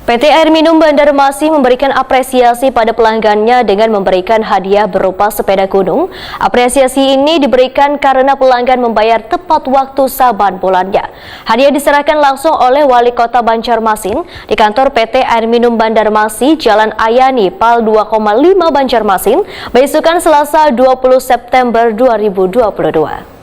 PT Air Minum Banjarmasin memberikan apresiasi pada pelanggannya dengan memberikan hadiah berupa sepeda gunung. Apresiasi ini diberikan karena pelanggan membayar tepat waktu saban bulannya. Hadiah diserahkan langsung oleh Wali Kota Banjarmasin di kantor PT Air Minum Banjarmasin, Jalan Ayani, Pal 2,5 Banjarmasin, besukan Selasa 20 September 2022.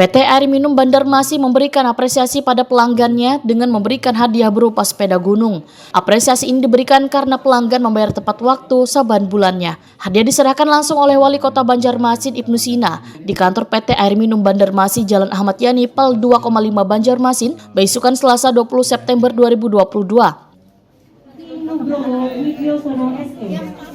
PT Air Minum Banjarmasin memberikan apresiasi pada pelanggannya dengan memberikan hadiah berupa sepeda gunung. Apresiasi ini diberikan karena pelanggan membayar tepat waktu saban bulannya. Hadiah diserahkan langsung oleh Wali Kota Banjarmasin Ibnu Sina di kantor PT Air Minum Banjarmasin, Jalan Ahmad Yani, Pal 2,5 Banjarmasin, besukan Selasa 20 September 2022.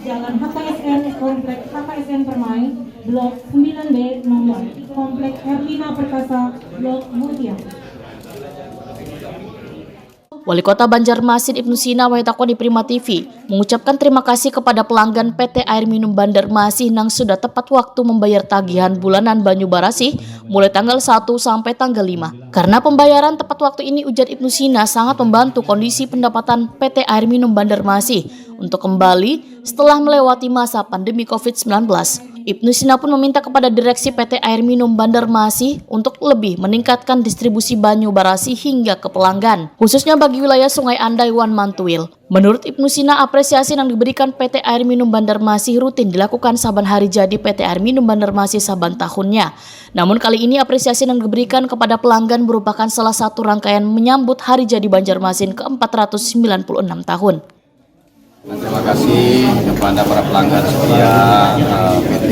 Jalan HKSN, Komplek HKSN Permai, Blok 9B nomor, Komplek R5 Perkasa, Blok Mutia. Wali Kota Banjarmasin Ibnu Sina Wahitakon di Prima TV mengucapkan terima kasih kepada pelanggan PT Air Minum Banjarmasin yang sudah tepat waktu membayar tagihan bulanan Banyu Barasih mulai tanggal 1 sampai tanggal 5. Karena pembayaran tepat waktu ini, ujar Ibnu Sina, sangat membantu kondisi pendapatan PT Air Minum Banjarmasin untuk kembali setelah melewati masa pandemi COVID-19. Ibnu Sina pun meminta kepada direksi PT Air Minum Banjarmasin untuk lebih meningkatkan distribusi Banyu Barasih hingga ke pelanggan, khususnya bagi wilayah Sungai Andai Wan Mantuil. Menurut Ibnu Sina, apresiasi yang diberikan PT Air Minum Banjarmasin rutin dilakukan saban hari jadi PT Air Minum Banjarmasin saban tahunnya. Namun kali ini apresiasi yang diberikan kepada pelanggan merupakan salah satu rangkaian menyambut hari jadi Banjarmasin ke-496 tahun. Terima kasih kepada para pelanggan setia PT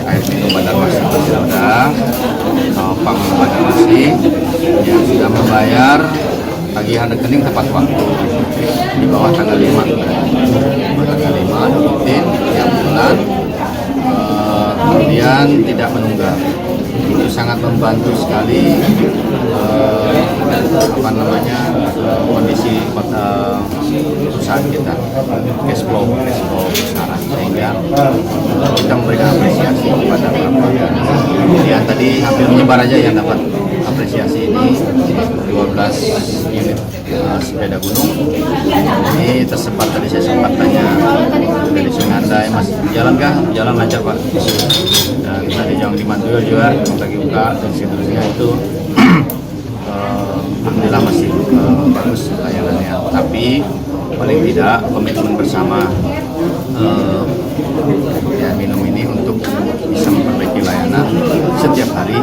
Air Minum Banjarmasin Tersilada, Pak Minum Banjarmasin yang sudah membayar tagihan rekening tepat waktu di bawah tanggal 5. Tanggal 5 rutin tiap bulan, kemudian tidak menunggak. Itu sangat membantu sekali kondisi perusahaan kita, cash flow besar, sehingga kita memberikan apresiasi kepada para pelanggan. Kemudian tadi hampir menyebar aja yang dapat apresiasi ini 12 unit sepeda gunung. Ini tersebar, tadi saya sempat tanya dari Sungai Andai, Mas jalan kah? Jalan lancar Pak. Dan tadi yang di Mantuil juga bagi buka dan seterusnya itu alhamdulillah masih bagus layanannya. Tapi paling tidak komitmen bersama ya minum ini untuk bisa memperbaiki layanan setiap hari,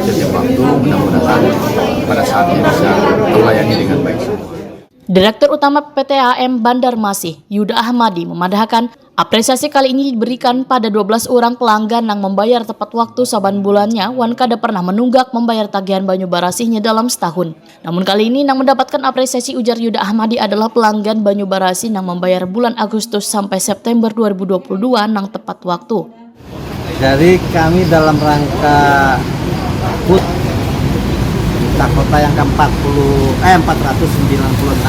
setiap waktu, mudah-mudahan pada saatnya bisa melayani dengan baik. Direktur Utama PT AM Banjarmasin, Yuda Ahmadi, memandahkan apresiasi kali ini diberikan pada 12 orang pelanggan yang membayar tepat waktu saban bulannya. Wankada pernah menunggak membayar tagihan Banyu Barasihnya dalam setahun. Namun kali ini yang mendapatkan apresiasi, ujar Yuda Ahmadi, adalah pelanggan Banyu Barasih yang membayar bulan Agustus sampai September 2022 yang tepat waktu. Jadi kami dalam rangka HUT kota yang ke-496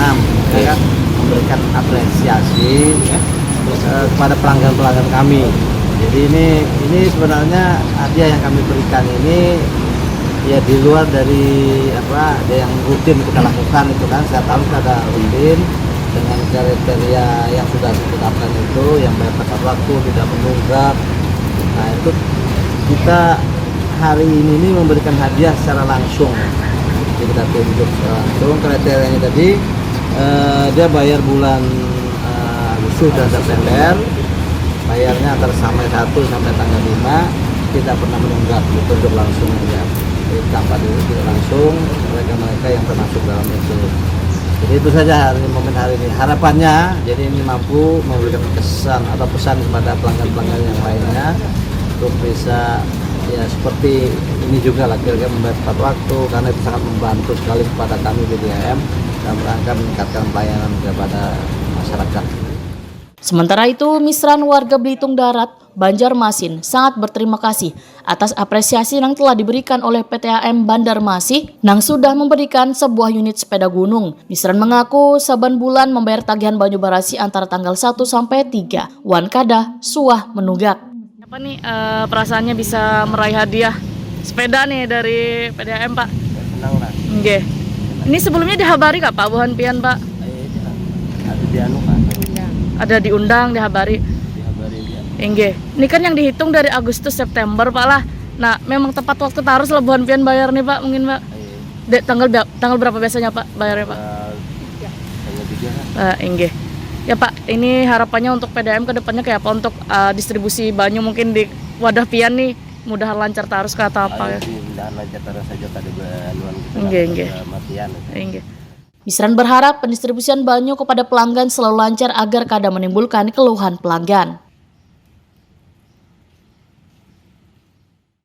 ya kan, memberikan apresiasi kepada pelanggan-pelanggan kami. Jadi ini sebenarnya hadiah yang kami berikan ini ya di luar dari yang rutin kita lakukan itu kan. Setiap tahun kita ada rutin dengan kriteria yang sudah ditetapkan itu, yang bayar tepat waktu, tidak menunggak. Nah itu kita hari ini memberikan hadiah secara langsung. Jadi kita tunjuk langsung kriterianya tadi, dia bayar bulan Agustus dan September, bayarnya antara sampai 1 sampai tanggal 5, tidak pernah menunggak, ditunjuk langsung aja. Jadi tanpa ditunjuk langsung mereka yang termasuk dalam itu. Jadi itu saja momen hari ini. Harapannya jadi ini mampu memberikan kesan atau pesan kepada pelanggan-pelanggan yang lainnya untuk bisa ya seperti ini juga lah, kira-kira membayar tepat waktu, karena itu sangat membantu sekali kepada kami BDAM dalam rangka meningkatkan pelayanan kepada masyarakat. Sementara itu, Misran warga Belitung Darat, Banjarmasin sangat berterima kasih atas apresiasi yang telah diberikan oleh PT AM Banjarmasin yang sudah memberikan sebuah unit sepeda gunung. Misran mengaku saban bulan membayar tagihan Banyu Barasih antara tanggal 1 sampai 3. Wankada suah menunggak. Apa nih perasaannya bisa meraih hadiah sepeda nih dari PT AM, Pak? Senang lah. Nggih. Ini sebelumnya dihabari Kak Pak Buhan Pian Pak? Ada di anu kan? Ada diundang, dihabari. Dihabari dia. Inggih. Ini kan yang dihitung dari Agustus September Pak lah. Nah, memang tepat waktu harus Buhan Pian bayar nih Pak, mungkin Pak. Tanggal berapa biasanya Pak bayarnya Pak? Tanggal 3 kan? Inggih. Ya Pak, ini harapannya untuk PDAM ke depannya kayak apa untuk distribusi banyu mungkin di wadah Pian nih, mudah lancar terus ke atau apa ya? Mudah lancar terus saja tadi benuan kita. Inggih. Matian. Inggih. Misran berharap pendistribusian banyu kepada pelanggan selalu lancar agar kada menimbulkan keluhan pelanggan.